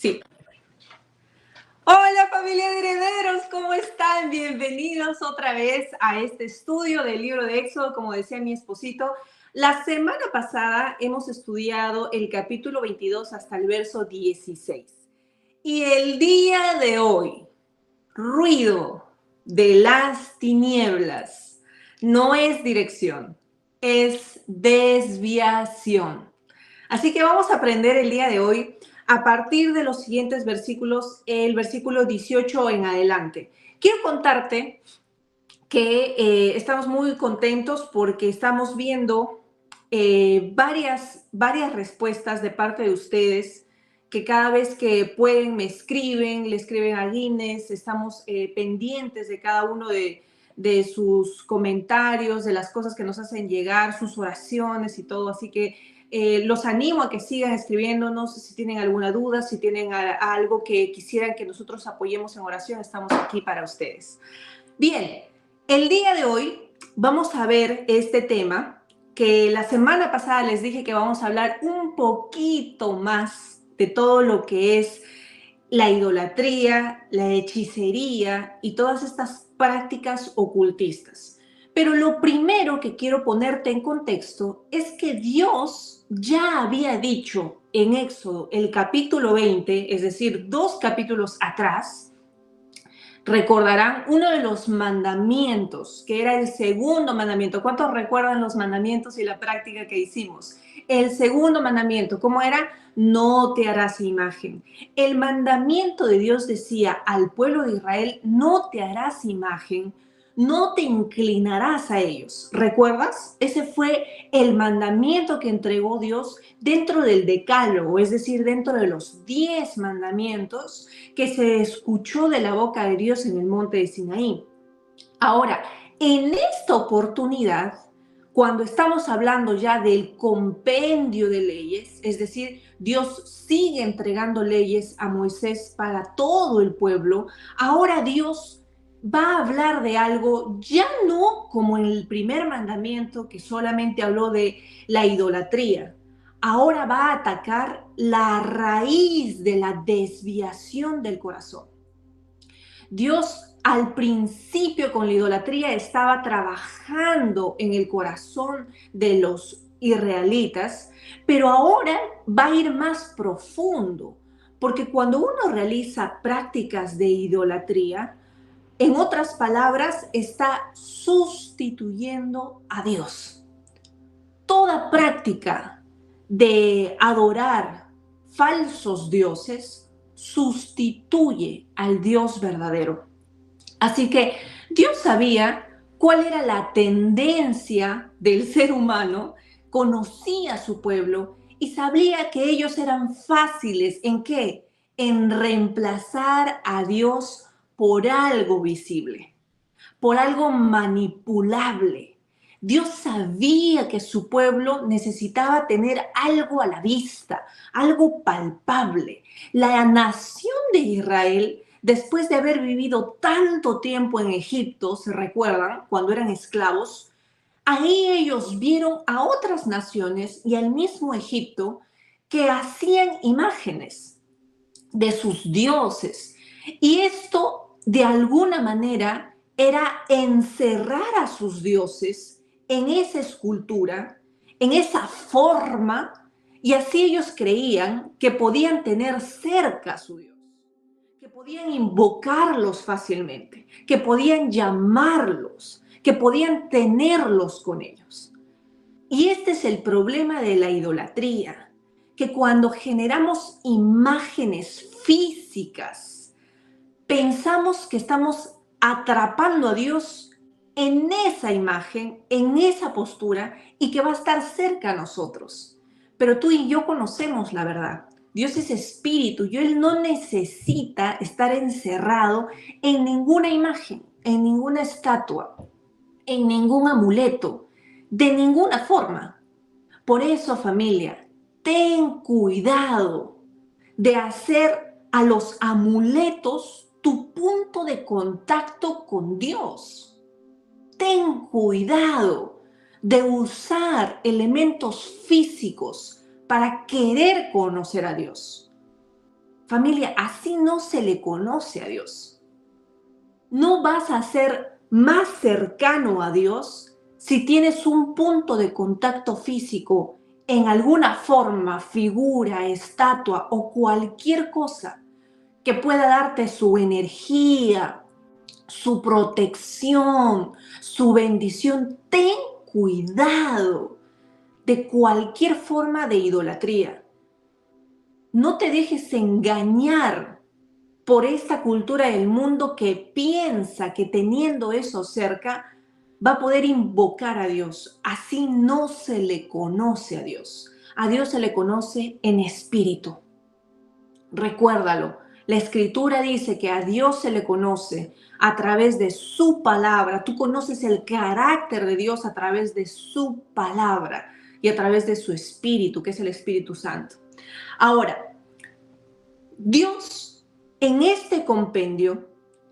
Sí. Hola familia de herederos, ¿cómo están? Bienvenidos otra vez a este estudio del libro de Éxodo, como decía mi esposito. La semana pasada hemos estudiado el capítulo 22 hasta el verso 16. Y el día de hoy, ruido de las tinieblas no es dirección, es desviación. Así que vamos a aprender el día de hoy a partir de los siguientes versículos, el versículo 18 en adelante. Quiero contarte que estamos muy contentos porque estamos viendo varias respuestas de parte de ustedes que cada vez que pueden me escriben, le escriben a Guinness, estamos pendientes de cada uno de sus comentarios, de las cosas que nos hacen llegar, sus oraciones y todo, así que los animo a que sigan escribiéndonos si tienen alguna duda, si tienen algo que quisieran que nosotros apoyemos en oración, estamos aquí para ustedes. Bien, el día de hoy vamos a ver este tema que la semana pasada les dije que vamos a hablar un poquito más de todo lo que es la idolatría, la hechicería y todas estas prácticas ocultistas. Pero lo primero que quiero ponerte en contexto es que Dios ya había dicho en Éxodo, el capítulo 20, es decir, 2 capítulos atrás, recordarán uno de los mandamientos, que era el segundo mandamiento. ¿Cuántos recuerdan los mandamientos y la práctica que hicimos? El segundo mandamiento, ¿cómo era? No te harás imagen. El mandamiento de Dios decía al pueblo de Israel, no te harás imagen, no te inclinarás a ellos. ¿Recuerdas? Ese fue el mandamiento que entregó Dios dentro del decálogo, es decir, dentro de los 10 mandamientos que se escuchó de la boca de Dios en el monte de Sinaí. Ahora, en esta oportunidad, cuando estamos hablando ya del compendio de leyes, es decir, Dios sigue entregando leyes a Moisés para todo el pueblo, ahora Dios va a hablar de algo ya no como en el primer mandamiento que solamente habló de la idolatría. Ahora va a atacar la raíz de la desviación del corazón. Dios al principio con la idolatría estaba trabajando en el corazón de los israelitas, pero ahora va a ir más profundo, porque cuando uno realiza prácticas de idolatría, en otras palabras, está sustituyendo a Dios. Toda práctica de adorar falsos dioses sustituye al Dios verdadero. Así que Dios sabía cuál era la tendencia del ser humano, conocía a su pueblo y sabía que ellos eran fáciles ¿en qué? En reemplazar a Dios por algo visible, por algo manipulable. Dios sabía que su pueblo necesitaba tener algo a la vista, algo palpable. La nación de Israel, después de haber vivido tanto tiempo en Egipto, ¿se recuerdan? Cuando eran esclavos, ahí ellos vieron a otras naciones y al mismo Egipto que hacían imágenes de sus dioses. Y esto, de alguna manera, era encerrar a sus dioses en esa escultura, en esa forma, y así ellos creían que podían tener cerca a su Dios, que podían invocarlos fácilmente, que podían llamarlos, que podían tenerlos con ellos. Y este es el problema de la idolatría, que cuando generamos imágenes físicas, pensamos que estamos atrapando a Dios en esa imagen, en esa postura, y que va a estar cerca a nosotros. Pero tú y yo conocemos la verdad. Dios es espíritu y Él no necesita estar encerrado en ninguna imagen, en ninguna estatua, en ningún amuleto, de ninguna forma. Por eso, familia, ten cuidado de hacer a los amuletos tu punto de contacto con Dios. Ten cuidado de usar elementos físicos para querer conocer a Dios. Familia, así no se le conoce a Dios. No vas a ser más cercano a Dios si tienes un punto de contacto físico en alguna forma, figura, estatua o cualquier cosa que pueda darte su energía, su protección, su bendición. Ten cuidado de cualquier forma de idolatría. No te dejes engañar por esta cultura del mundo que piensa que teniendo eso cerca va a poder invocar a Dios. Así no se le conoce a Dios. A Dios se le conoce en espíritu. Recuérdalo, la Escritura dice que a Dios se le conoce a través de su palabra. Tú conoces el carácter de Dios a través de su palabra y a través de su Espíritu, que es el Espíritu Santo. Ahora, Dios en este compendio,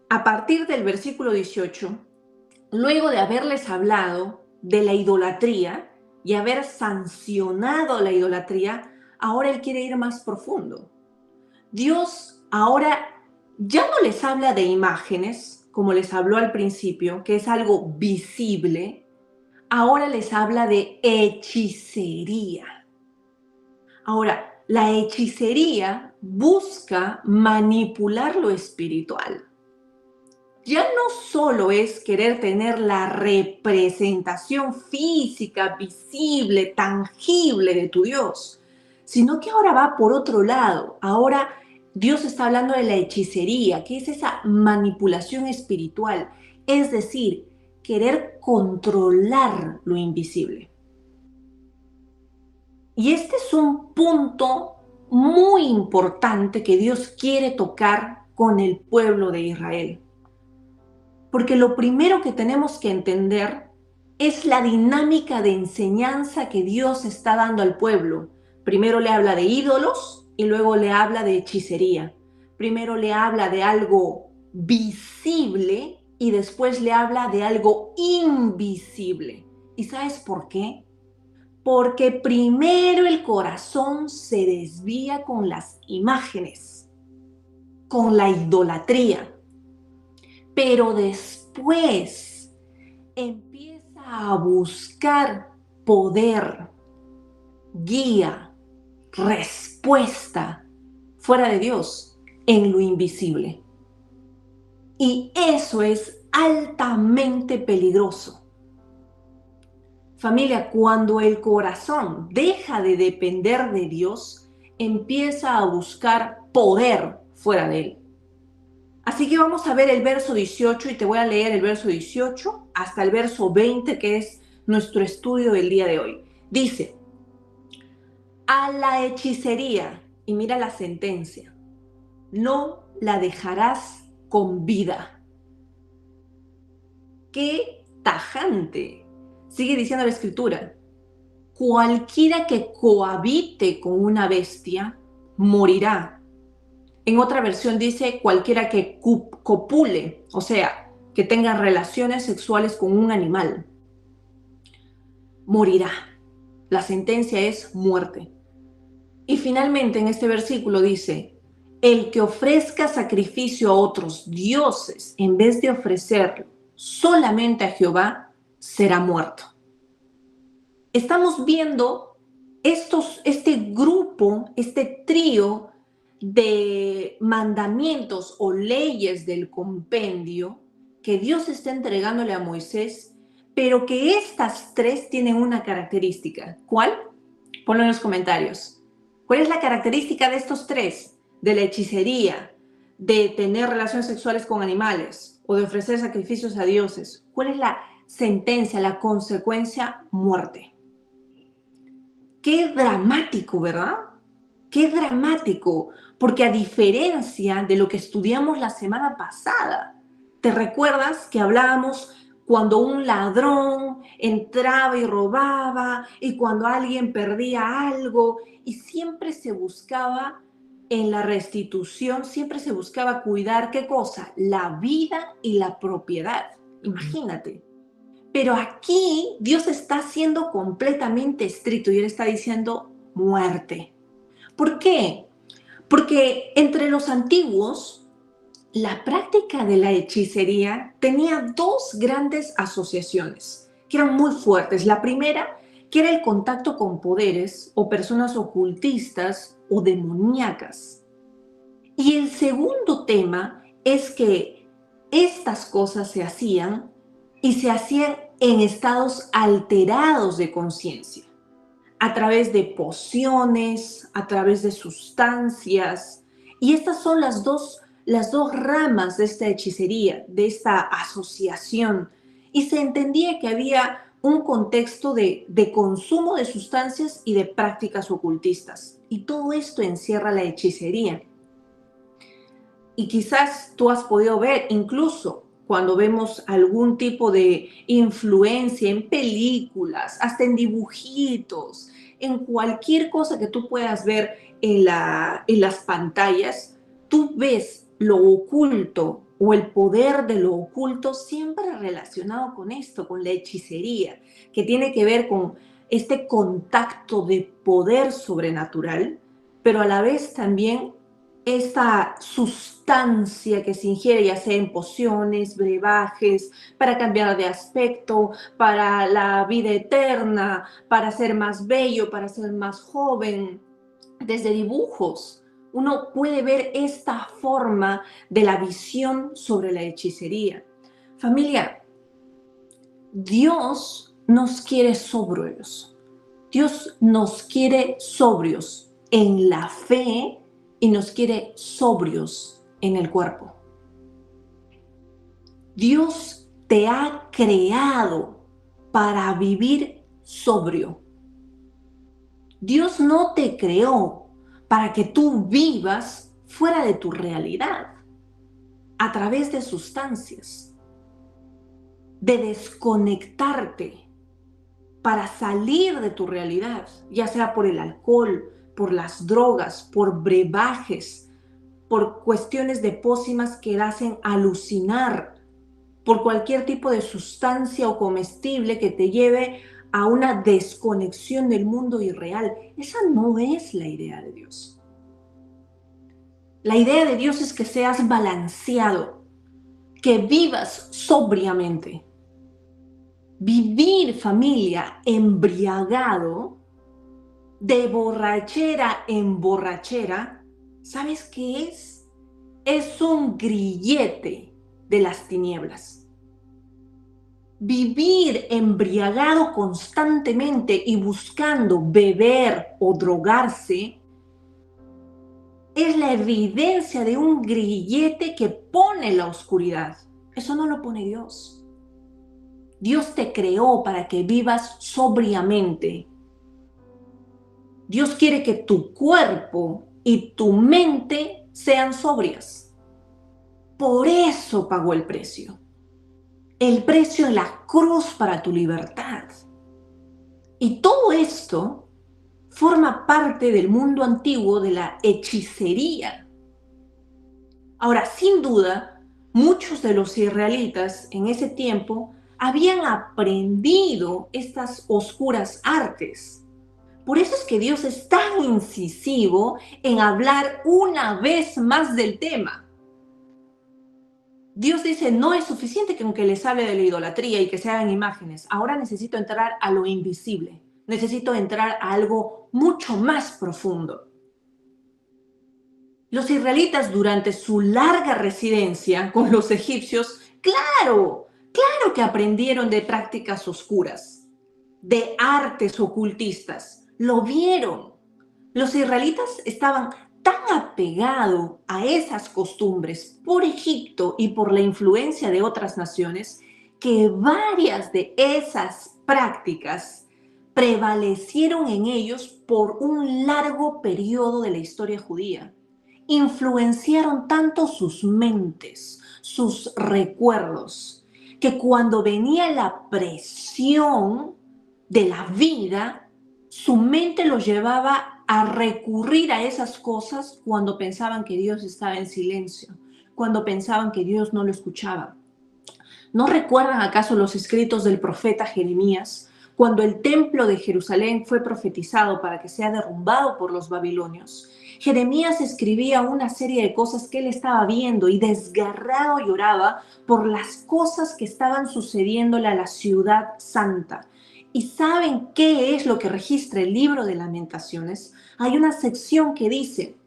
a partir del versículo 18, luego de haberles hablado de la idolatría y haber sancionado la idolatría, ahora Él quiere ir más profundo. Dios ahora ya no les habla de imágenes, como les habló al principio, que es algo visible. Ahora les habla de hechicería. Ahora, la hechicería busca manipular lo espiritual. Ya no solo es querer tener la representación física, visible, tangible de tu Dios, sino que ahora va por otro lado. Ahora Dios está hablando de la hechicería, que es esa manipulación espiritual, es decir, querer controlar lo invisible. Y este es un punto muy importante que Dios quiere tocar con el pueblo de Israel. Porque lo primero que tenemos que entender es la dinámica de enseñanza que Dios está dando al pueblo. Primero le habla de ídolos y luego le habla de hechicería. Primero le habla de algo visible y después le habla de algo invisible. ¿Y sabes por qué? Porque primero el corazón se desvía con las imágenes, con la idolatría. Pero después empieza a buscar poder, guía, respuesta fuera de Dios en lo invisible. Y eso es altamente peligroso. Familia, cuando el corazón deja de depender de Dios, empieza a buscar poder fuera de Él. Así que vamos a ver el verso 18 y te voy a leer el verso 18 hasta el verso 20, que es nuestro estudio del día de hoy. Dice, a la hechicería, y mira la sentencia, no la dejarás con vida. ¡Qué tajante! Sigue diciendo la Escritura, cualquiera que cohabite con una bestia morirá. En otra versión dice cualquiera que copule, o sea, que tenga relaciones sexuales con un animal, morirá. La sentencia es muerte. Y finalmente en este versículo dice, el que ofrezca sacrificio a otros dioses en vez de ofrecerlo solamente a Jehová, será muerto. Estamos viendo este grupo, este trío de mandamientos o leyes del compendio que Dios está entregándole a Moisés, pero que estas tres tienen una característica. ¿Cuál? Ponlo en los comentarios. ¿Cuál es la característica de estos tres? De la hechicería, de tener relaciones sexuales con animales o de ofrecer sacrificios a dioses. ¿Cuál es la sentencia, la consecuencia? Muerte. Qué dramático, ¿verdad? Qué dramático, porque a diferencia de lo que estudiamos la semana pasada, ¿te recuerdas que hablábamos cuando un ladrón entraba y robaba y cuando alguien perdía algo y siempre se buscaba en la restitución, siempre se buscaba cuidar ¿qué cosa? La vida y la propiedad. Imagínate. Pero aquí Dios está siendo completamente estricto y Él está diciendo muerte. ¿Por qué? Porque entre los antiguos, la práctica de la hechicería tenía dos grandes asociaciones que eran muy fuertes. La primera, que era el contacto con poderes o personas ocultistas o demoníacas. Y el segundo tema es que estas cosas se hacían y se hacían en estados alterados de conciencia, a través de pociones, a través de sustancias. Y estas son las dos ramas de esta hechicería, de esta asociación. Y se entendía que había un contexto de consumo de sustancias y de prácticas ocultistas. Y todo esto encierra la hechicería. Y quizás tú has podido ver, incluso cuando vemos algún tipo de influencia en películas, hasta en dibujitos, en cualquier cosa que tú puedas ver en las pantallas, tú ves lo oculto o el poder de lo oculto siempre relacionado con esto, con la hechicería, que tiene que ver con este contacto de poder sobrenatural, pero a la vez también esta sustancia que se ingiere, ya sea en pociones, brebajes, para cambiar de aspecto, para la vida eterna, para ser más bello, para ser más joven. Desde dibujos, uno puede ver esta forma de la visión sobre la hechicería. Familia, Dios nos quiere sobrios. Dios nos quiere sobrios en la fe y nos quiere sobrios en el cuerpo. Dios te ha creado para vivir sobrio. Dios no te creó para que tú vivas fuera de tu realidad, a través de sustancias, de desconectarte para salir de tu realidad, ya sea por el alcohol, por las drogas, por brebajes, por cuestiones de pócimas que hacen alucinar, por cualquier tipo de sustancia o comestible que te lleve a una desconexión del mundo irreal. Esa no es la idea de Dios. La idea de Dios es que seas balanceado, que vivas sobriamente. Vivir, familia, embriagado, de borrachera en borrachera, ¿sabes qué es? Es un grillete de las tinieblas. Vivir embriagado constantemente y buscando beber o drogarse es la evidencia de un grillete que pone la oscuridad. Eso no lo pone Dios. Dios te creó para que vivas sobriamente. Dios quiere que tu cuerpo y tu mente sean sobrias. Por eso pagó el precio. El precio en la cruz para tu libertad. Y todo esto forma parte del mundo antiguo de la hechicería. Ahora, sin duda, muchos de los israelitas en ese tiempo habían aprendido estas oscuras artes. Por eso es que Dios es tan incisivo en hablar una vez más del tema. Dios dice, no es suficiente que aunque les hable de la idolatría y que se hagan imágenes. Ahora necesito entrar a lo invisible. Necesito entrar a algo mucho más profundo. Los israelitas durante su larga residencia con los egipcios, claro que aprendieron de prácticas oscuras, de artes ocultistas. Lo vieron. Los israelitas estaban tan apegados a esas costumbres por Egipto y por la influencia de otras naciones que varias de esas prácticas prevalecieron en ellos por un largo periodo de la historia judía. Influenciaron tanto sus mentes, sus recuerdos, que cuando venía la presión de la vida, su mente los llevaba a recurrir a esas cosas cuando pensaban que Dios estaba en silencio, cuando pensaban que Dios no lo escuchaba. ¿No recuerdan acaso los escritos del profeta Jeremías, cuando el templo de Jerusalén fue profetizado para que sea derrumbado por los babilonios? Jeremías escribía una serie de cosas que él estaba viendo y desgarrado lloraba por las cosas que estaban sucediéndole a la ciudad santa. ¿Y saben qué es lo que registra el libro de Lamentaciones? Hay una sección que dice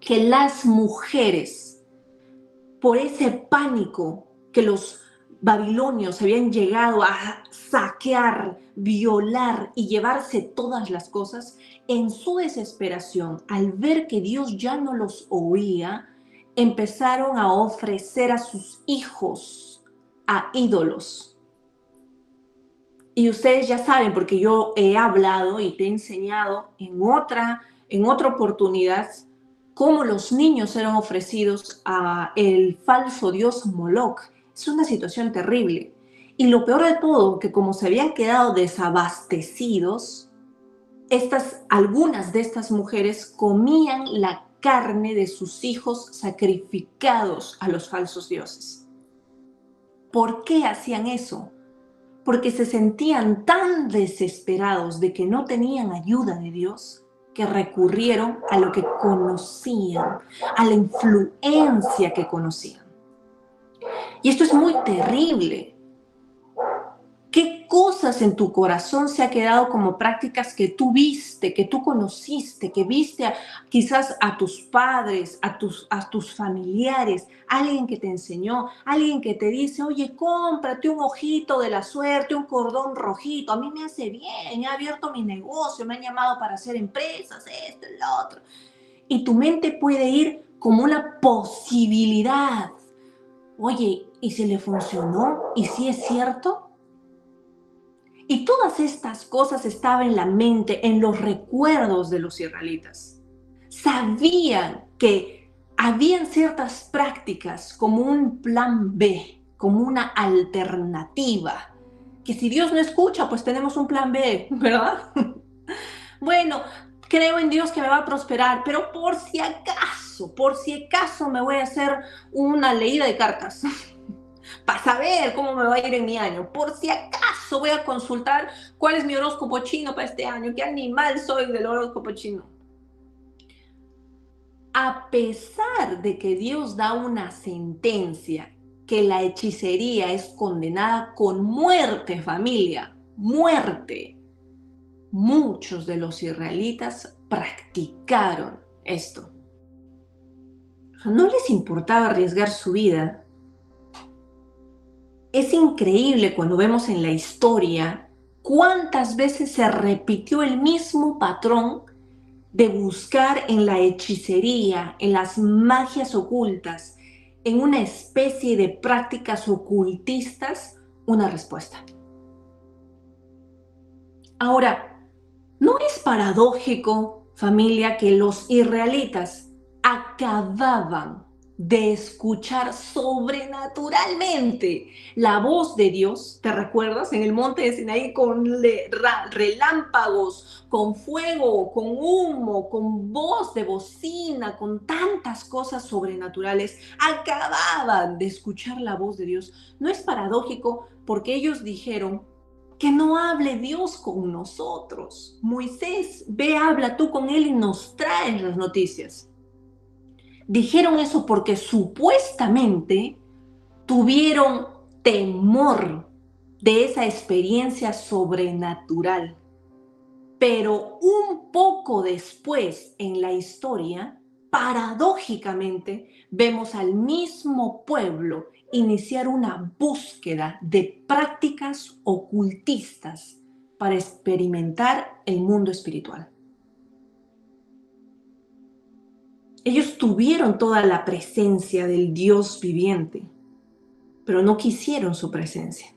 que las mujeres, por ese pánico que los babilonios habían llegado a saquear, violar y llevarse todas las cosas, en su desesperación, al ver que Dios ya no los oía, empezaron a ofrecer a sus hijos a ídolos. Y ustedes ya saben, porque yo he hablado y te he enseñado en otra oportunidad, cómo los niños eran ofrecidos a el falso dios Moloch. Es una situación terrible. Y lo peor de todo, que como se habían quedado desabastecidos, algunas de estas mujeres comían la carne de sus hijos sacrificados a los falsos dioses. ¿Por qué hacían eso? Porque se sentían tan desesperados de que no tenían ayuda de Dios, que recurrieron a lo que conocían, a la influencia que conocían. Y esto es muy terrible. ¿Qué cosas en tu corazón se ha quedado como prácticas que tú viste, que tú conociste, que viste quizás a tus padres, a tus familiares, alguien que te enseñó, alguien que te dice, oye, cómprate un ojito de la suerte, un cordón rojito, a mí me hace bien, he abierto mi negocio, me han llamado para hacer empresas, esto, lo otro. Y tu mente puede ir como una posibilidad. Oye, ¿y si le funcionó? ¿Y si es cierto? Y todas estas cosas estaban en la mente, en los recuerdos de los israelitas. Sabían que habían ciertas prácticas como un plan B, como una alternativa. Que si Dios no escucha, pues tenemos un plan B, ¿verdad? Bueno, creo en Dios que me va a prosperar, pero por si acaso me voy a hacer una leída de cartas. Para saber cómo me va a ir en mi año. Por si acaso voy a consultar cuál es mi horóscopo chino para este año, qué animal soy del horóscopo chino. A pesar de que Dios da una sentencia que la hechicería es condenada con muerte, familia, muerte, muchos de los israelitas practicaron esto. No les importaba arriesgar su vida. Es increíble cuando vemos en la historia cuántas veces se repitió el mismo patrón de buscar en la hechicería, en las magias ocultas, en una especie de prácticas ocultistas, una respuesta. Ahora, ¿no es paradójico, familia, que los israelitas acababan de escuchar sobrenaturalmente la voz de Dios? ¿Te recuerdas? En el monte de Sinaí, con relámpagos, con fuego, con humo, con voz de bocina, con tantas cosas sobrenaturales, acababan de escuchar la voz de Dios. ¿No es paradójico? Porque ellos dijeron: que no hable Dios con nosotros. Moisés, ve, habla tú con él y nos traes las noticias. Dijeron eso porque supuestamente tuvieron temor de esa experiencia sobrenatural. Pero un poco después en la historia, paradójicamente, vemos al mismo pueblo iniciar una búsqueda de prácticas ocultistas para experimentar el mundo espiritual. Ellos tuvieron toda la presencia del Dios viviente, pero no quisieron su presencia.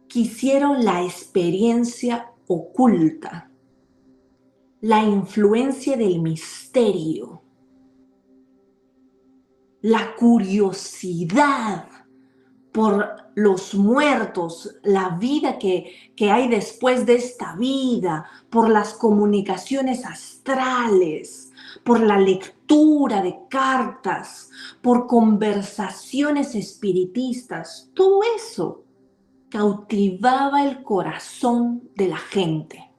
Quisieron la experiencia oculta, la influencia del misterio, la curiosidad por los muertos, la vida que hay después de esta vida, por las comunicaciones astrales, por la lectura de cartas, por conversaciones espiritistas. Todo eso cautivaba el corazón de la gente.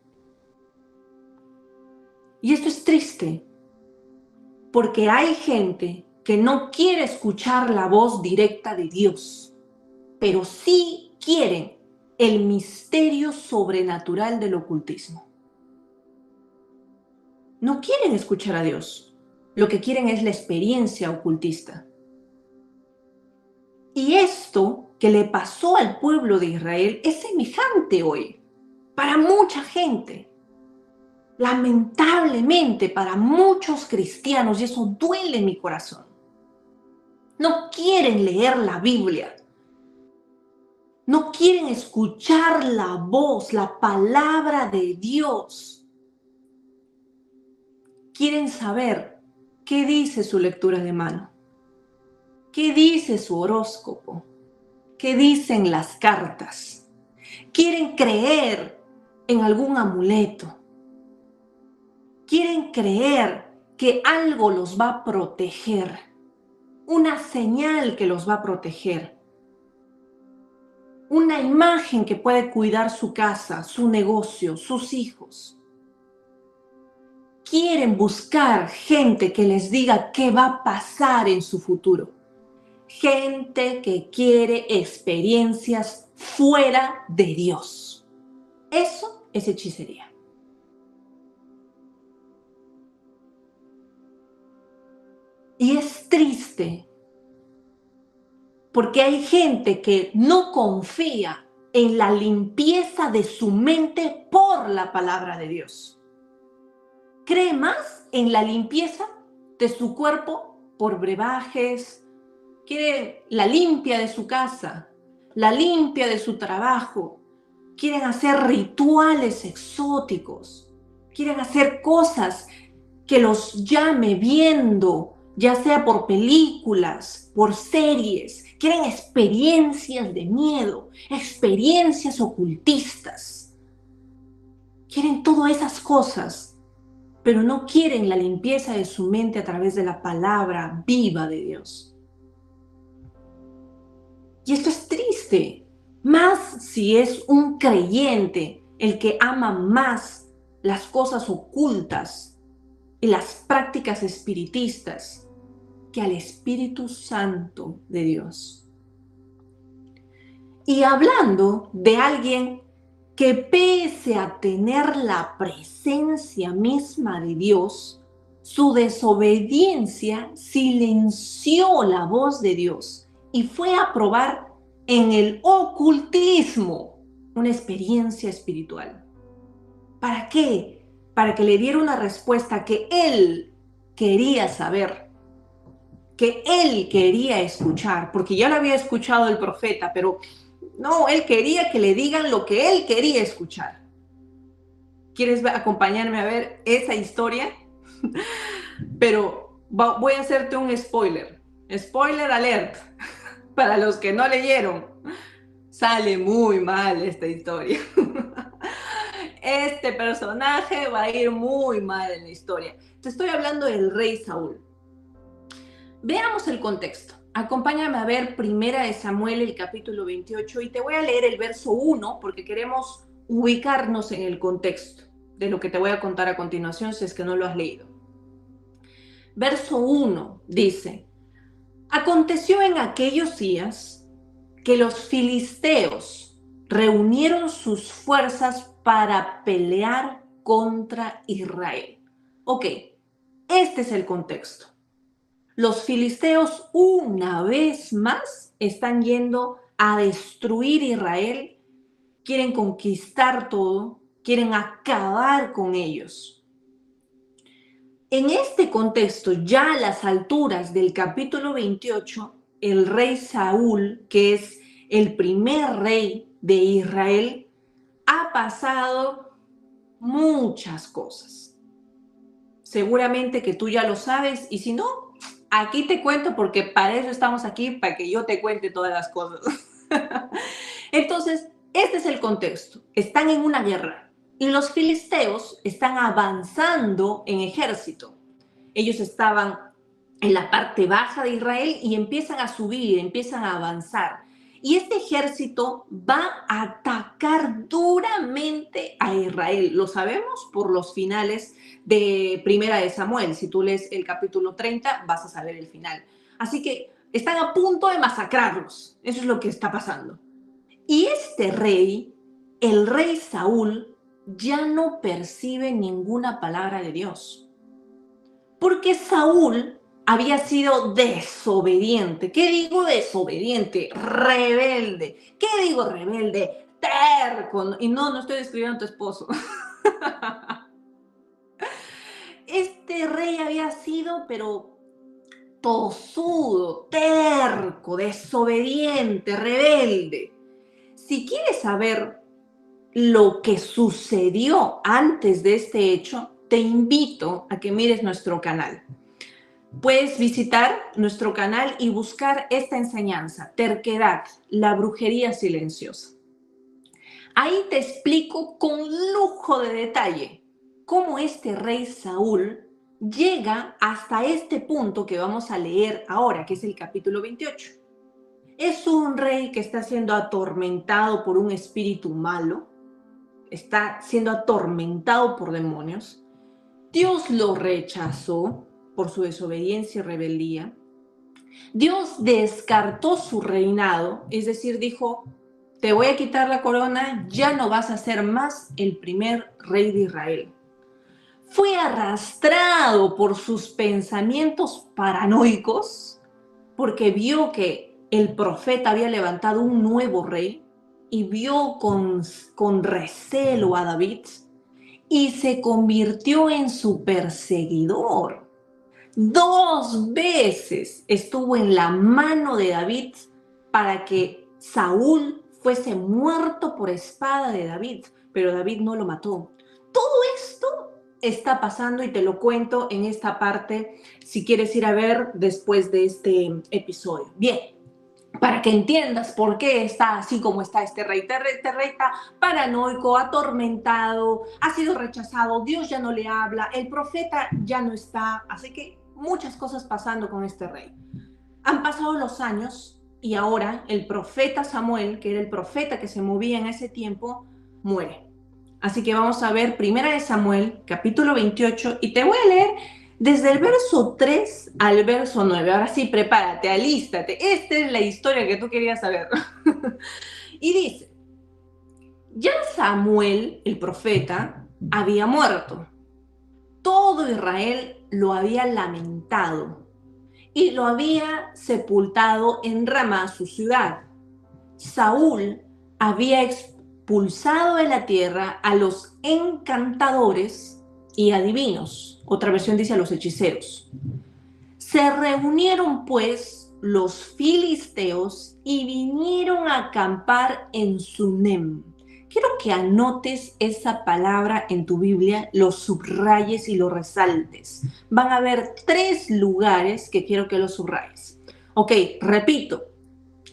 Y esto es triste, Porque hay gente que no quiere escuchar la voz directa de Dios, pero sí quieren el misterio sobrenatural del ocultismo. No quieren escuchar a Dios. Lo que quieren es la experiencia ocultista. Y esto que le pasó al pueblo de Israel es semejante hoy para mucha gente. Lamentablemente para muchos cristianos, y eso duele en mi corazón. No quieren leer la Biblia. No quieren escuchar la voz, la palabra de Dios. Quieren saber qué dice su lectura de mano, qué dice su horóscopo, qué dicen las cartas. Quieren creer en algún amuleto. Quieren creer que algo los va a proteger, una señal que los va a proteger, una imagen que puede cuidar su casa, su negocio, sus hijos. Quieren buscar gente que les diga qué va a pasar en su futuro. Gente que quiere experiencias fuera de Dios. Eso es hechicería. Y es triste porque hay gente que no confía en la limpieza de su mente por la palabra de Dios. Cree más en la limpieza de su cuerpo por brebajes, quiere la limpia de su casa, la limpia de su trabajo, quieren hacer rituales exóticos, quieren hacer cosas que los llame viendo, ya sea por películas, por series, quieren experiencias de miedo, experiencias ocultistas. Quieren todas esas cosas, pero no quieren la limpieza de su mente a través de la palabra viva de Dios. Y esto es triste, más si es un creyente el que ama más las cosas ocultas y las prácticas espiritistas que al Espíritu Santo de Dios. Y hablando de alguien que pese a tener la presencia misma de Dios, su desobediencia silenció la voz de Dios y fue a probar en el ocultismo una experiencia espiritual. ¿Para qué? Para que le diera una respuesta que él quería saber, que él quería escuchar, porque ya lo había escuchado el profeta, pero no, él quería que le digan lo que él quería escuchar. ¿Quieres acompañarme a ver esa historia? Pero voy a hacerte un spoiler. Spoiler alert. Para los que no leyeron, sale muy mal esta historia. Este personaje va a ir muy mal en la historia. Te estoy hablando del rey Saúl. Veamos el contexto. Acompáñame a ver Primera de Samuel, el capítulo 28, y te voy a leer el verso 1 porque queremos ubicarnos en el contexto de lo que te voy a contar a continuación si es que no lo has leído. Verso 1 dice: aconteció en aquellos días que los filisteos reunieron sus fuerzas para pelear contra Israel. Ok, este es el contexto. Los filisteos una vez más están yendo a destruir Israel, quieren conquistar todo, quieren acabar con ellos. En este contexto, ya a las alturas del capítulo 28, el rey Saúl, que es el primer rey de Israel, ha pasado muchas cosas. Seguramente que tú ya lo sabes, y si no, aquí te cuento porque para eso estamos aquí, para que yo te cuente todas las cosas. Entonces, este es el contexto. Están en una guerra y los filisteos están avanzando en ejército. Ellos estaban en la parte baja de Israel y empiezan a subir, empiezan a avanzar. Y este ejército va a atacar duramente a Israel. Lo sabemos por los finales de Primera de Samuel. Si tú lees el capítulo 30, vas a saber el final. Así que están a punto de masacrarlos. Eso es lo que está pasando. Y este rey, el rey Saúl, ya no percibe ninguna palabra de Dios. Porque Saúl había sido desobediente. ¿Qué digo desobediente? Rebelde. ¿Qué digo rebelde? Terco. Y no estoy describiendo a tu esposo. Este rey había sido, pero tosudo, terco, desobediente, rebelde. Si quieres saber lo que sucedió antes de este hecho, te invito a que mires nuestro canal. Puedes visitar nuestro canal y buscar esta enseñanza, terquedad, la brujería silenciosa. Ahí te explico con lujo de detalle cómo este rey Saúl llega hasta este punto que vamos a leer ahora, que es el capítulo 28. Es un rey que está siendo atormentado por un espíritu malo, está siendo atormentado por demonios. Dios lo rechazó por su desobediencia y rebeldía. Dios descartó su reinado, es decir, dijo, te voy a quitar la corona, ya no vas a ser más el primer rey de Israel. Fue arrastrado por sus pensamientos paranoicos porque vio que el profeta había levantado un nuevo rey y vio con recelo a David y se convirtió en su perseguidor. 2 veces estuvo en la mano de David para que Saúl fuese muerto por espada de David, pero David no lo mató. Todo esto está pasando y te lo cuento en esta parte si quieres ir a ver después de este episodio. Bien, para que entiendas por qué está así como está este rey. Este rey está paranoico, atormentado, ha sido rechazado, Dios ya no le habla, el profeta ya no está, así que muchas cosas pasando con este rey. Han pasado los años y ahora el profeta Samuel, que era el profeta que se movía en ese tiempo, muere. Así que vamos a ver Primera de Samuel, capítulo 28, y te voy a leer desde el verso 3 al verso 9. Ahora sí, prepárate, alístate. Esta es la historia que tú querías saber. Y dice, ya Samuel, el profeta, había muerto. Todo Israel lo había lamentado y lo había sepultado en Ramá, su ciudad. Saúl había expulsado de la tierra a los encantadores y adivinos. Otra versión dice a los hechiceros. Se reunieron pues los filisteos y vinieron a acampar en Sunem. Quiero que anotes esa palabra en tu Biblia, lo subrayes y lo resaltes. Van a haber 3 lugares que quiero que los subrayes. Ok, repito.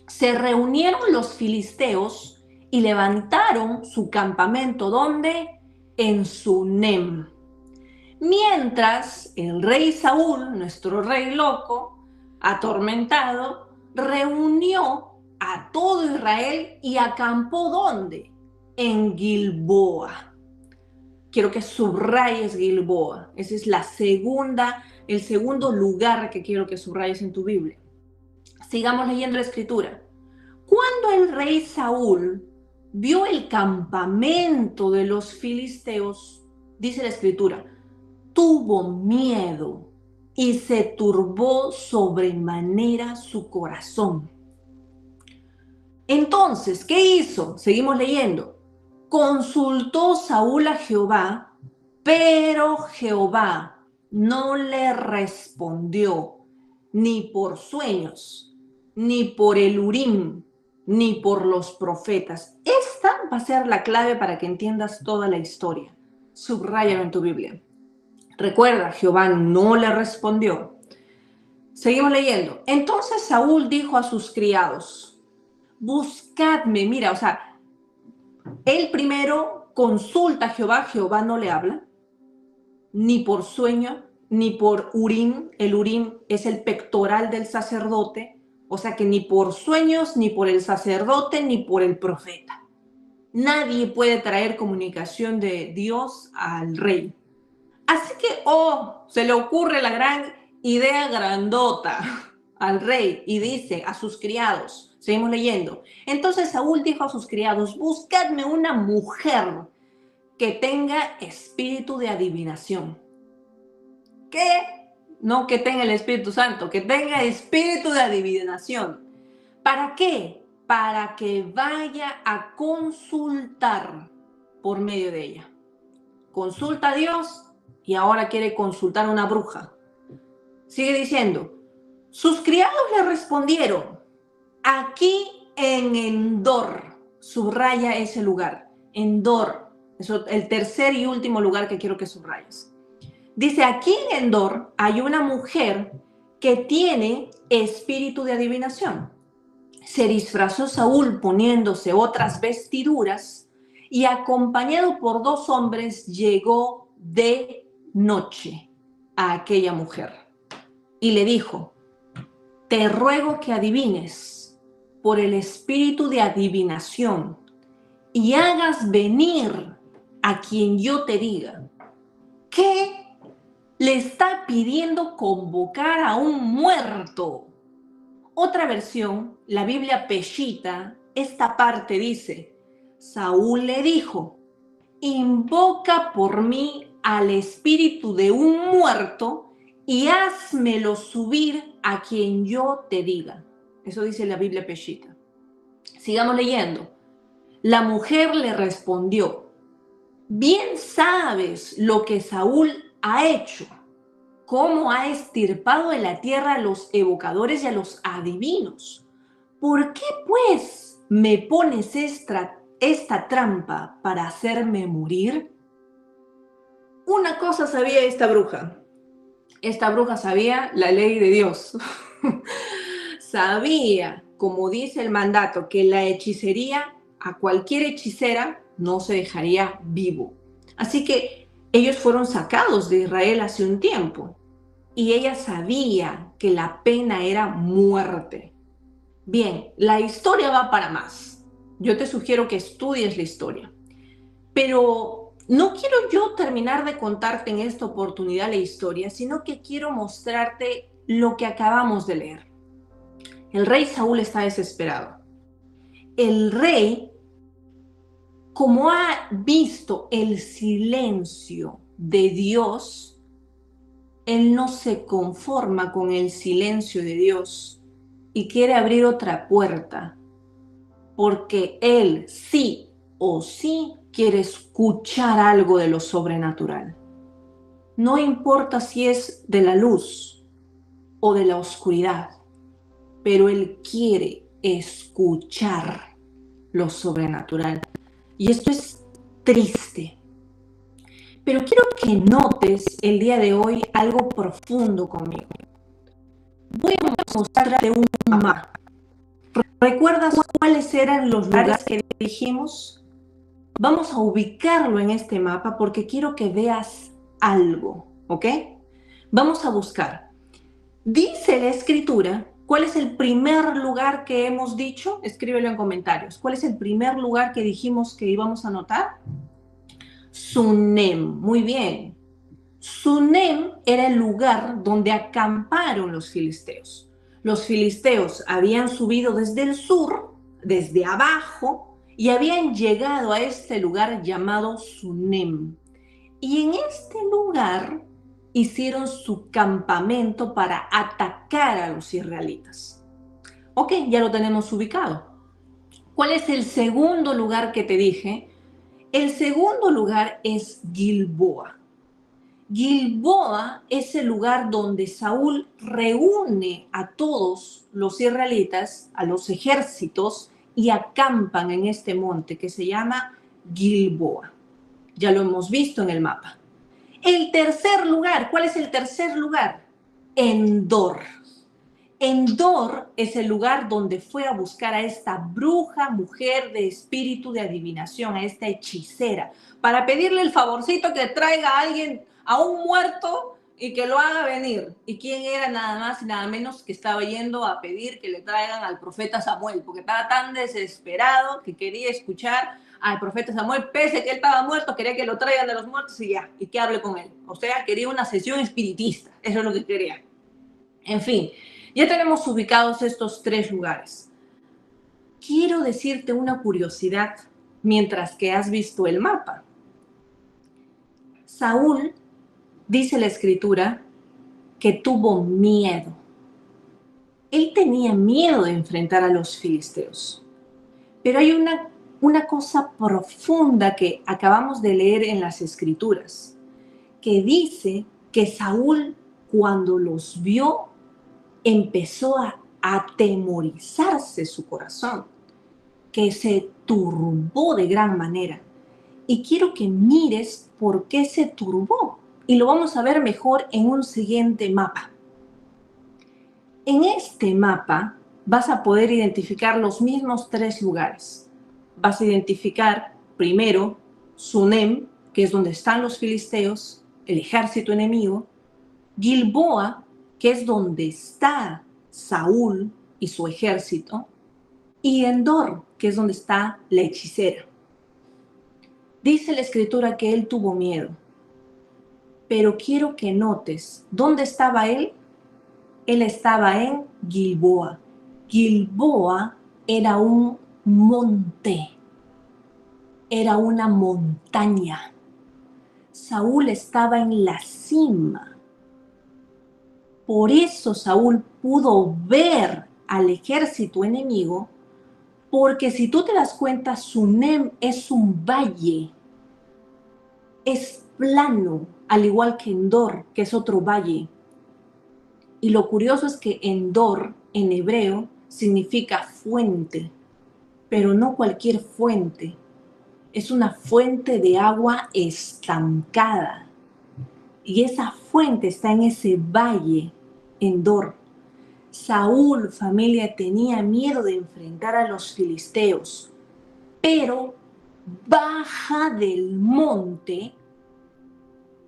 Se reunieron los filisteos y levantaron su campamento. ¿Dónde? En Sunem. Mientras el rey Saúl, nuestro rey loco, atormentado, reunió a todo Israel y acampó ¿dónde? En Gilboa. Quiero que subrayes Gilboa. Ese es el segundo lugar que quiero que subrayes en tu Biblia. Sigamos leyendo la escritura. Cuando el rey Saúl vio el campamento de los filisteos, dice la escritura, tuvo miedo y se turbó sobremanera su corazón. Entonces, ¿qué hizo? Seguimos leyendo. Consultó Saúl a Jehová, pero Jehová no le respondió ni por sueños, ni por el Urim, ni por los profetas. Esta va a ser la clave para que entiendas toda la historia. Subráyalo en tu Biblia. Recuerda, Jehová no le respondió. Seguimos leyendo. Entonces Saúl dijo a sus criados, buscadme. Mira, él primero consulta a Jehová, Jehová no le habla, ni por sueño, ni por Urim. El Urim es el pectoral del sacerdote, o sea que ni por sueños, ni por el sacerdote, ni por el profeta. Nadie puede traer comunicación de Dios al rey. Así que, se le ocurre la gran idea grandota al rey y dice a sus criados, seguimos leyendo, entonces Saúl dijo a sus criados, buscadme una mujer que tenga espíritu de adivinación. ¿Qué? No que tenga el Espíritu Santo, que tenga espíritu de adivinación. ¿Para qué? Para que vaya a consultar por medio de ella. Consulta a Dios y ahora quiere consultar a una bruja. Sigue diciendo, sus criados le respondieron, aquí en Endor, subraya ese lugar, Endor, eso, el tercer y último lugar que quiero que subrayes. Dice, aquí en Endor hay una mujer que tiene espíritu de adivinación. Se disfrazó Saúl poniéndose otras vestiduras y acompañado por 2 hombres llegó de noche a aquella mujer. Y le dijo, te ruego que adivines por el espíritu de adivinación y hagas venir a quien yo te diga. ¿Qué? Le está pidiendo convocar a un muerto. Otra versión, la Biblia Peshita, esta parte dice, Saúl le dijo, invoca por mí al espíritu de un muerto y házmelo subir a quien yo te diga. Eso dice la Biblia Peshita. Sigamos leyendo. La mujer le respondió, bien sabes lo que Saúl ha hecho, cómo ha extirpado de la tierra a los evocadores y a los adivinos. ¿Por qué, pues, me pones esta trampa para hacerme morir? Una cosa sabía esta bruja. Esta bruja sabía la ley de Dios. Sabía, como dice el mandato, que la hechicería, a cualquier hechicera, no se dejaría vivo. Así que ellos fueron sacados de Israel hace un tiempo. Y ella sabía que la pena era muerte. Bien, la historia va para más. Yo te sugiero que estudies la historia. Pero no quiero yo terminar de contarte en esta oportunidad la historia, sino que quiero mostrarte lo que acabamos de leer. El rey Saúl está desesperado. El rey, como ha visto el silencio de Dios, él no se conforma con el silencio de Dios y quiere abrir otra puerta, porque él sí o sí quiere escuchar algo de lo sobrenatural. No importa si es de la luz o de la oscuridad, pero él quiere escuchar lo sobrenatural. Y esto es triste. Pero quiero que notes el día de hoy algo profundo conmigo. Voy a mostrarte un mapa. ¿Recuerdas cuáles eran los lugares que dijimos? Vamos a ubicarlo en este mapa porque quiero que veas algo, ¿ok? Vamos a buscar. Dice la escritura, ¿cuál es el primer lugar que hemos dicho? Escríbelo en comentarios. ¿Cuál es el primer lugar que dijimos que íbamos a anotar? Sunem. Muy bien. Sunem era el lugar donde acamparon los filisteos. Los filisteos habían subido desde el sur, desde abajo, y habían llegado a este lugar llamado Sunem. Y en este lugar hicieron su campamento para atacar a los israelitas. Ok, ya lo tenemos ubicado. ¿Cuál es el segundo lugar que te dije? El segundo lugar es Gilboa. Gilboa es el lugar donde Saúl reúne a todos los israelitas, a los ejércitos, y acampan en este monte que se llama Gilboa. Ya lo hemos visto en el mapa. El tercer lugar, ¿cuál es el tercer lugar? Endor. Endor es el lugar donde fue a buscar a esta bruja, mujer de espíritu de adivinación, a esta hechicera, para pedirle el favorcito que traiga a alguien, a un muerto, y que lo haga venir. ¿Y quién era? Nada más y nada menos que estaba yendo a pedir que le traigan al profeta Samuel, porque estaba tan desesperado que quería escuchar al profeta Samuel, pese a que él estaba muerto, quería que lo traigan de los muertos y ya, y que hable con él. O sea, quería una sesión espiritista, eso es lo que quería. En fin, ya tenemos ubicados estos 3 lugares. Quiero decirte una curiosidad mientras que has visto el mapa. Saúl, dice la escritura, que tuvo miedo. Él tenía miedo de enfrentar a los filisteos. Pero hay una cosa profunda que acabamos de leer en las escrituras, que dice que Saúl, cuando los vio, empezó a atemorizarse su corazón, que se turbó de gran manera. Y quiero que mires por qué se turbó. Y lo vamos a ver mejor en un siguiente mapa. En este mapa vas a poder identificar los mismos 3 lugares. Vas a identificar primero Sunem, que es donde están los filisteos, el ejército enemigo, Gilboa, que es donde está Saúl y su ejército, y Endor, que es donde está la hechicera. Dice la escritura que él tuvo miedo, pero quiero que notes, ¿dónde estaba él? Él estaba en Gilboa. Gilboa era un monte, era una montaña. Saúl estaba en la cima. Por eso Saúl pudo ver al ejército enemigo, porque si tú te das cuenta, Sunem es un valle, es plano, al igual que Endor, que es otro valle. Y lo curioso es que Endor, en hebreo, significa fuente, pero no cualquier fuente. Es una fuente de agua estancada. Y esa fuente está en ese valle, Endor. Saúl, familia, tenía miedo de enfrentar a los filisteos, pero baja del monte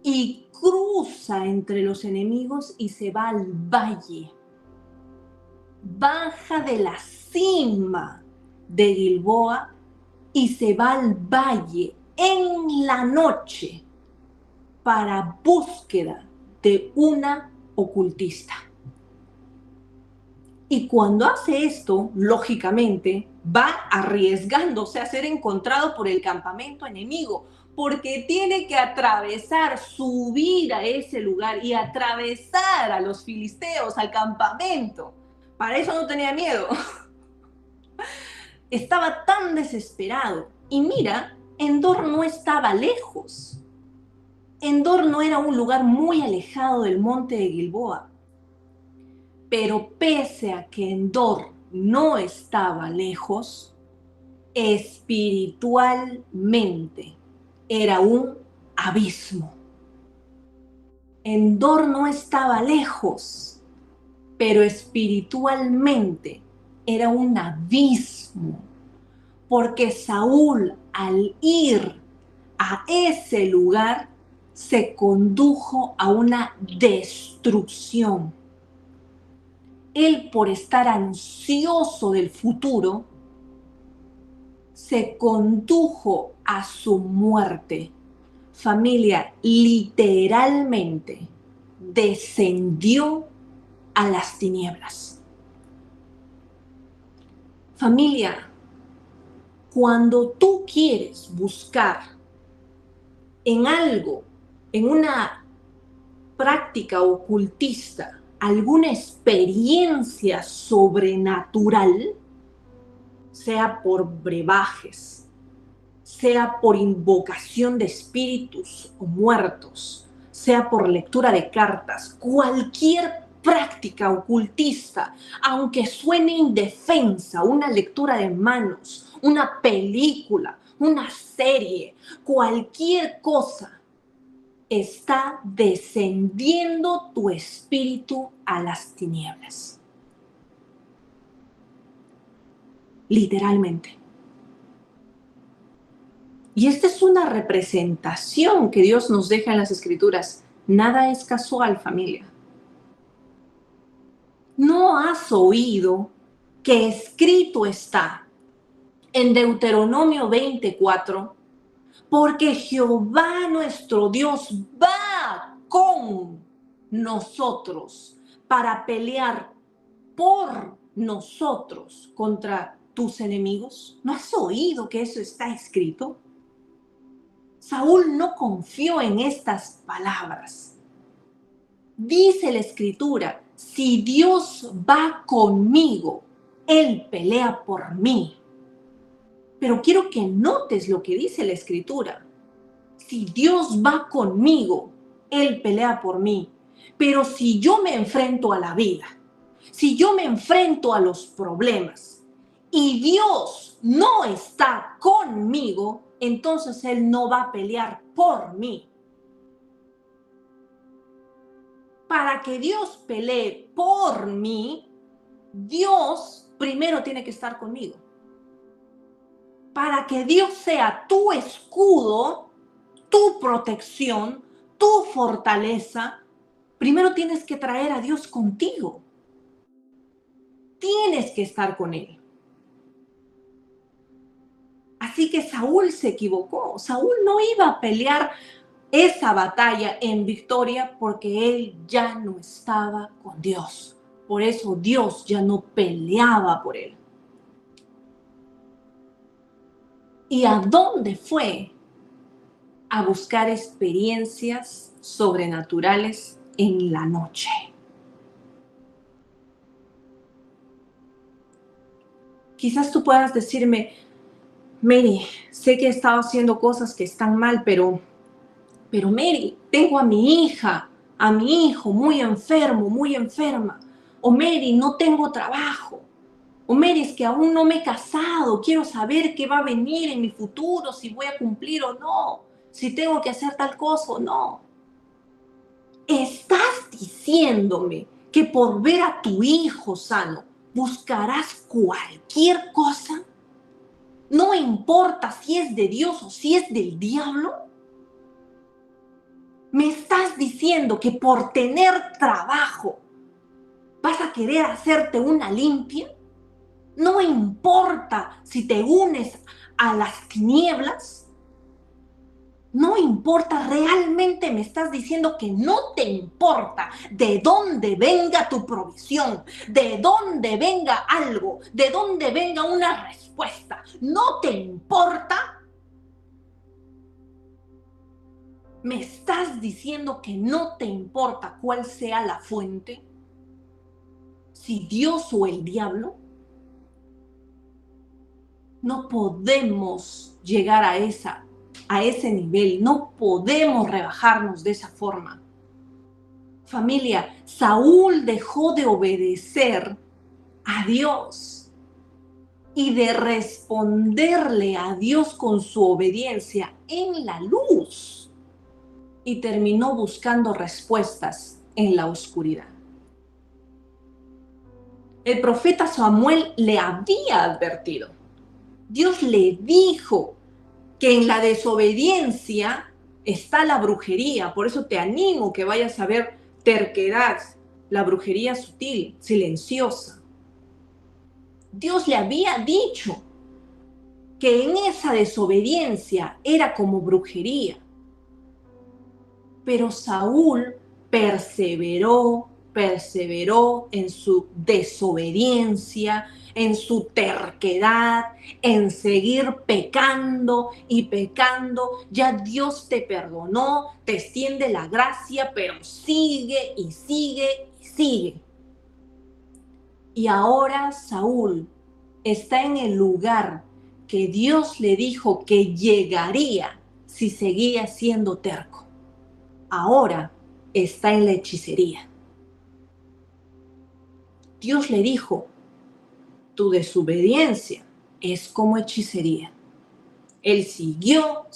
y cruza entre los enemigos y se va al valle. Baja de la cima de Gilboa y se va al valle en la noche para búsqueda de una ocultista. Y cuando hace esto, lógicamente, va arriesgándose a ser encontrado por el campamento enemigo, porque tiene que atravesar, subir a ese lugar y atravesar a los filisteos, al campamento. Para eso no tenía miedo. Estaba tan desesperado. Y mira, Endor no estaba lejos. Endor no era un lugar muy alejado del monte de Gilboa. Pero pese a que Endor no estaba lejos, espiritualmente era un abismo. Endor no estaba lejos, pero espiritualmente era un abismo, porque Saúl, al ir a ese lugar, se condujo a una destrucción. Él, por estar ansioso del futuro, se condujo a su muerte. Familia, literalmente descendió a las tinieblas. Familia, cuando tú quieres buscar en algo, en una práctica ocultista, alguna experiencia sobrenatural, sea por brebajes, sea por invocación de espíritus o muertos, sea por lectura de cartas, cualquier práctica ocultista, aunque suene indefensa, una lectura de manos, una película, una serie, cualquier cosa, está descendiendo tu espíritu a las tinieblas. Literalmente. Y esta es una representación que Dios nos deja en las Escrituras Nada es casual, familia. ¿No has oído que escrito está en Deuteronomio 24? Porque Jehová nuestro Dios va con nosotros para pelear por nosotros contra tus enemigos. ¿No has oído que eso está escrito? Saúl no confió en estas palabras. Dice la Escritura, si Dios va conmigo, Él pelea por mí. Pero quiero que notes lo que dice la Escritura. Si Dios va conmigo, Él pelea por mí. Pero si yo me enfrento a la vida, si yo me enfrento a los problemas y Dios no está conmigo, entonces Él no va a pelear por mí. Para que Dios pelee por mí, Dios primero tiene que estar conmigo. Para que Dios sea tu escudo, tu protección, tu fortaleza, primero tienes que traer a Dios contigo. Tienes que estar con Él. Así que Saúl se equivocó. Saúl no iba a pelear esa batalla en victoria porque él ya no estaba con Dios. Por eso Dios ya no peleaba por él. ¿Y a dónde fue? A buscar experiencias sobrenaturales en la noche. Quizás tú puedas decirme, Mary, sé que he estado haciendo cosas que están mal, pero Mary, tengo a mi hija, a mi hijo muy enfermo, muy enferma. O Mary, no tengo trabajo. O Mary, es que aún no me he casado. Quiero saber qué va a venir en mi futuro, si voy a cumplir o no. Si tengo que hacer tal cosa o no. ¿Estás diciéndome que por ver a tu hijo sano buscarás cualquier cosa? No importa si es de Dios o si es del diablo. ¿Me estás diciendo que por tener trabajo vas a querer hacerte una limpia? No importa si te unes a las tinieblas. No importa, realmente me estás diciendo que no te importa de dónde venga tu provisión, de dónde venga algo, de dónde venga una respuesta. ¿No te importa? ¿Me estás diciendo que no te importa cuál sea la fuente? ¿Si Dios o el diablo? No podemos llegar a ese nivel, no podemos rebajarnos de esa forma. Familia, Saúl dejó de obedecer a Dios y de responderle a Dios con su obediencia en la luz y terminó buscando respuestas en la oscuridad. El profeta Samuel le había advertido. Dios le dijo que en la desobediencia está la brujería. Por eso te animo que vayas a ver Terquedad, la brujería sutil, silenciosa. Dios le había dicho que en esa desobediencia era como brujería. Pero Saúl perseveró en su desobediencia, en su terquedad, en seguir pecando y pecando. Ya Dios te perdonó, te extiende la gracia, pero sigue y sigue y sigue. Y ahora Saúl está en el lugar que Dios le dijo que llegaría si seguía siendo terco. Ahora está en la hechicería. Dios le dijo, tu desobediencia es como hechicería. Él siguió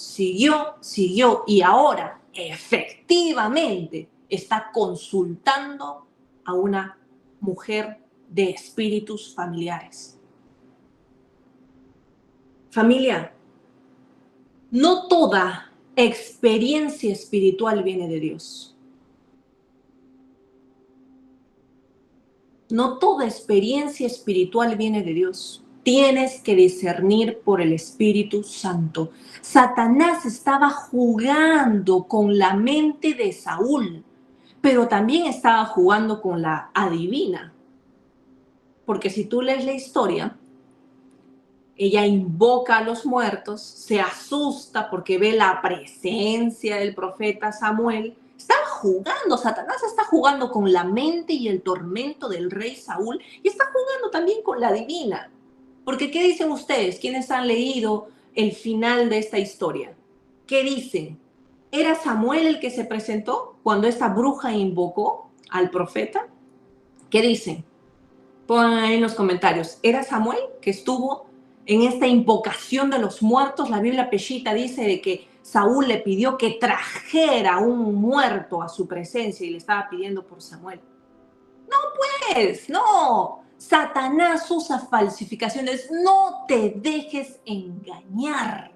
y ahora efectivamente está consultando a una mujer de espíritus familiares. Familia, no toda experiencia espiritual viene de Dios. No toda experiencia espiritual viene de Dios. Tienes que discernir por el Espíritu Santo. Satanás estaba jugando con la mente de Saúl, pero también estaba jugando con la adivina. Porque si tú lees la historia, ella invoca a los muertos, se asusta porque ve la presencia del profeta Samuel. Estaba jugando, Satanás está jugando con la mente y el tormento del rey Saúl y está jugando también con la divina. Porque ¿qué dicen ustedes? ¿Quiénes han leído el final de esta historia? ¿Qué dicen? ¿Era Samuel el que se presentó cuando esta bruja invocó al profeta? ¿Qué dicen? Pongan ahí en los comentarios. ¿Era Samuel que estuvo en esta invocación de los muertos? La Biblia Peshita dice de que Saúl le pidió que trajera un muerto a su presencia y le estaba pidiendo por Samuel. No, pues, no. Satanás usa falsificaciones. No te dejes engañar.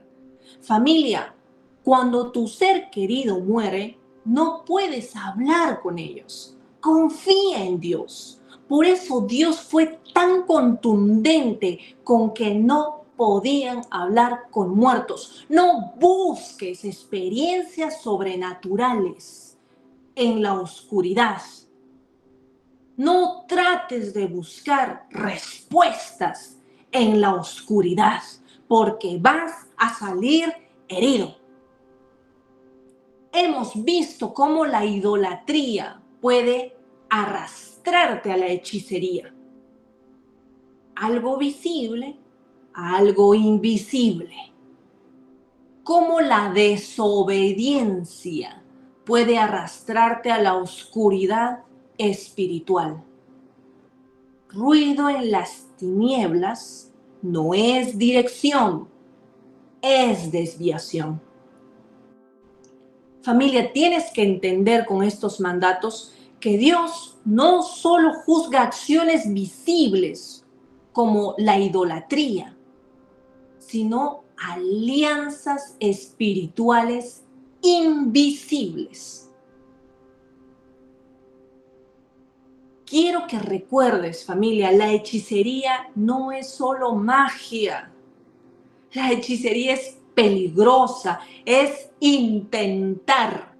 Familia, cuando tu ser querido muere, no puedes hablar con ellos. Confía en Dios. Por eso Dios fue tan contundente con que no podían hablar con muertos. No busques experiencias sobrenaturales en la oscuridad. No trates de buscar respuestas en la oscuridad, porque vas a salir herido. Hemos visto cómo la idolatría puede arrastrarte a la hechicería. Algo visible a algo invisible. Cómo la desobediencia puede arrastrarte a la oscuridad espiritual. Ruido en las tinieblas no es dirección, es desviación. Familia, tienes que entender con estos mandatos que Dios no solo juzga acciones visibles como la idolatría, sino alianzas espirituales invisibles. Quiero que recuerdes, familia, la hechicería no es solo magia. La hechicería es peligrosa, es intentar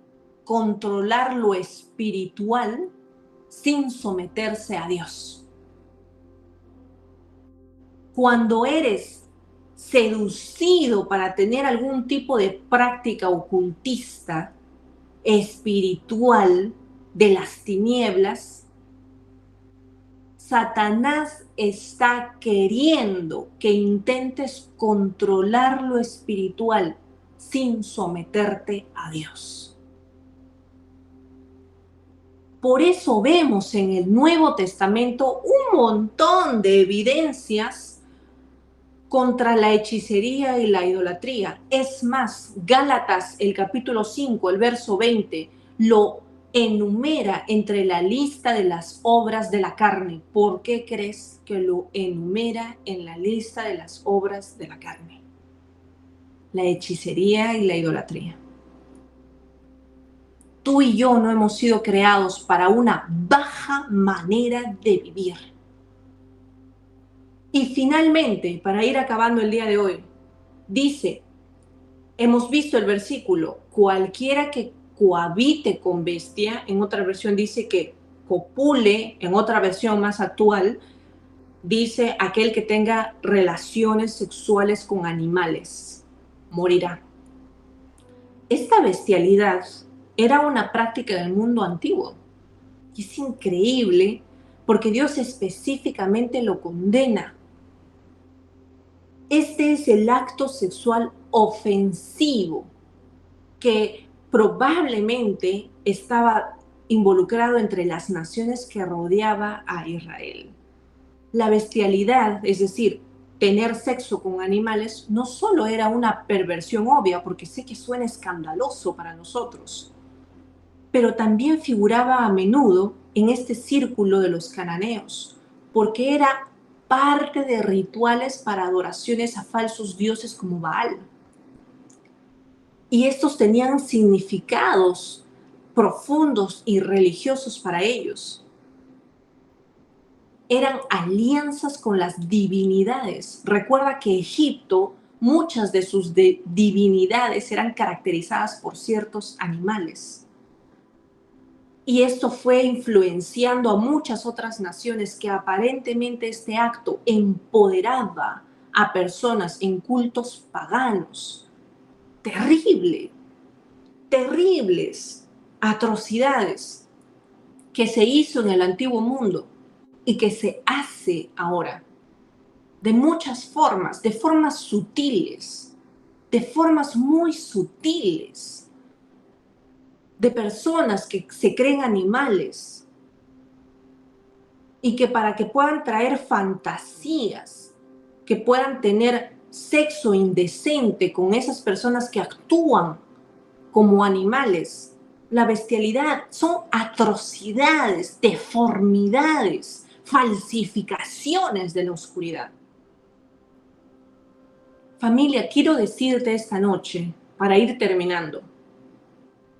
controlar lo espiritual sin someterse a Dios. Cuando eres seducido para tener algún tipo de práctica ocultista, espiritual, de las tinieblas, Satanás está queriendo que intentes controlar lo espiritual sin someterte a Dios. Por eso vemos en el Nuevo Testamento un montón de evidencias contra la hechicería y la idolatría. Es más, Gálatas, el capítulo 5, el verso 20, lo enumera entre la lista de las obras de la carne. ¿Por qué crees que lo enumera en la lista de las obras de la carne? La hechicería y la idolatría. Tú y yo no hemos sido creados para una baja manera de vivir. Y finalmente, para ir acabando el día de hoy, dice, hemos visto el versículo, cualquiera que cohabite con bestia, en otra versión dice que copule, en otra versión más actual, dice aquel que tenga relaciones sexuales con animales, morirá. Esta bestialidad era una práctica del mundo antiguo. Y es increíble porque Dios específicamente lo condena. Este es el acto sexual ofensivo que probablemente estaba involucrado entre las naciones que rodeaba a Israel. La bestialidad, es decir, tener sexo con animales, no solo era una perversión obvia, porque sé que suena escandaloso para nosotros, pero también figuraba a menudo en este círculo de los cananeos, porque era parte de rituales para adoraciones a falsos dioses como Baal. Y estos tenían significados profundos y religiosos para ellos. eran alianzas con las divinidades. Recuerda que Egipto, muchas de sus divinidades eran caracterizadas por ciertos animales. Y esto fue influenciando a muchas otras naciones que aparentemente este acto empoderaba a personas en cultos paganos. Terrible, terribles atrocidades que se hizo en el antiguo mundo y que se hace ahora de muchas formas, de formas sutiles, de formas muy sutiles, de personas que se creen animales y que para que puedan traer fantasías, que puedan tener sexo indecente con esas personas que actúan como animales, la bestialidad son atrocidades, deformidades, falsificaciones de la oscuridad. Familia, quiero decirte esta noche, para ir terminando,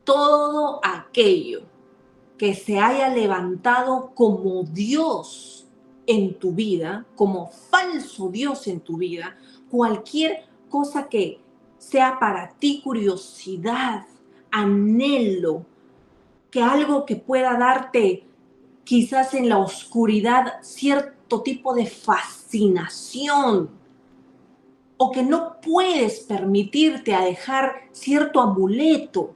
todo aquello que se haya levantado como Dios en tu vida, como falso Dios en tu vida, cualquier cosa que sea para ti curiosidad, anhelo, que algo que pueda darte quizás en la oscuridad cierto tipo de fascinación, o que no puedes permitirte a dejar cierto amuleto,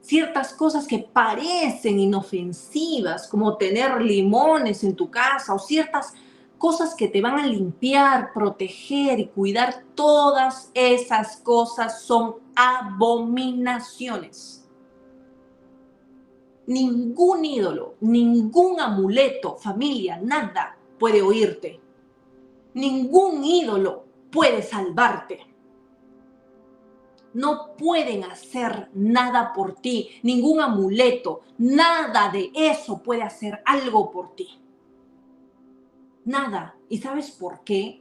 ciertas cosas que parecen inofensivas, como tener limones en tu casa, o ciertas cosas que te van a limpiar, proteger y cuidar, todas esas cosas son abominaciones. Ningún ídolo, ningún amuleto, familia, nada puede oírte. Ningún ídolo puede salvarte. No pueden hacer nada por ti, ningún amuleto, nada de eso puede hacer algo por ti. Nada. ¿Y sabes por qué?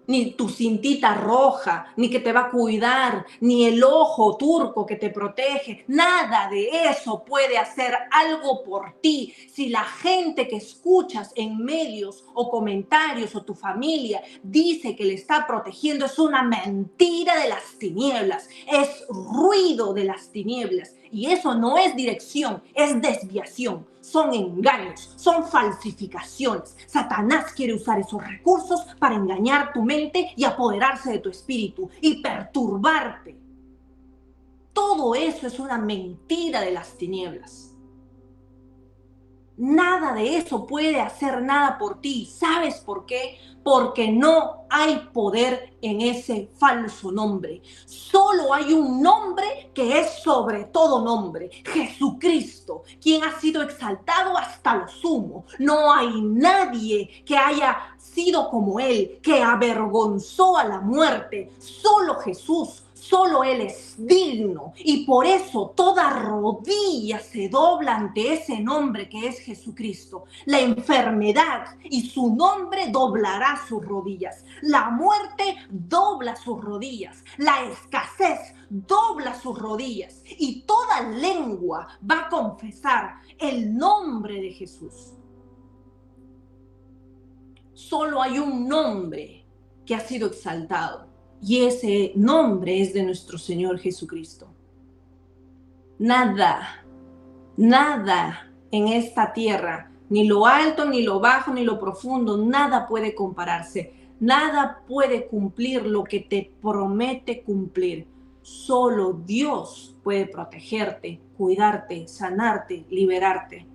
Ni tu cintita roja, ni que te va a cuidar, ni el ojo turco que te protege. Nada de eso puede hacer algo por ti si la gente que escuchas en medios o comentarios o tu familia dice que le está protegiendo. Es una mentira de las tinieblas, es ruido de las tinieblas. Y eso no es dirección, es desviación. Son engaños, son falsificaciones. Satanás quiere usar esos recursos para engañar tu mente y apoderarse de tu espíritu y perturbarte. Todo eso es una mentira de las tinieblas. Nada de eso puede hacer nada por ti. ¿Sabes por qué? Porque no hay poder en ese falso nombre. Solo hay un nombre que es sobre todo nombre: Jesucristo, quien ha sido exaltado hasta lo sumo. No hay nadie que haya sido como Él, que avergonzó a la muerte. Solo Jesús. Solo Él es digno, y por eso toda rodilla se dobla ante ese nombre que es Jesucristo. La enfermedad y su nombre doblará sus rodillas. La muerte dobla sus rodillas. La escasez dobla sus rodillas. Y toda lengua va a confesar el nombre de Jesús. Solo hay un nombre que ha sido exaltado. Y ese nombre es de nuestro Señor Jesucristo. Nada, nada en esta tierra, ni lo alto, ni lo bajo, ni lo profundo, nada puede compararse. Nada puede cumplir lo que te promete cumplir. Solo Dios puede protegerte, cuidarte, sanarte, liberarte.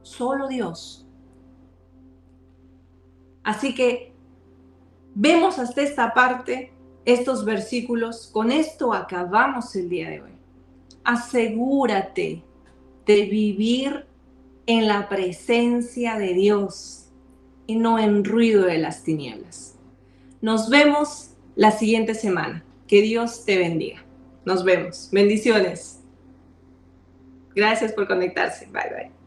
Solo Dios. Así que vemos hasta esta parte, estos versículos. Con esto acabamos el día de hoy. Asegúrate de vivir en la presencia de Dios y no en ruido de las tinieblas. Nos vemos la siguiente semana. Que Dios te bendiga. Nos vemos. Bendiciones. Gracias por conectarse. Bye, bye.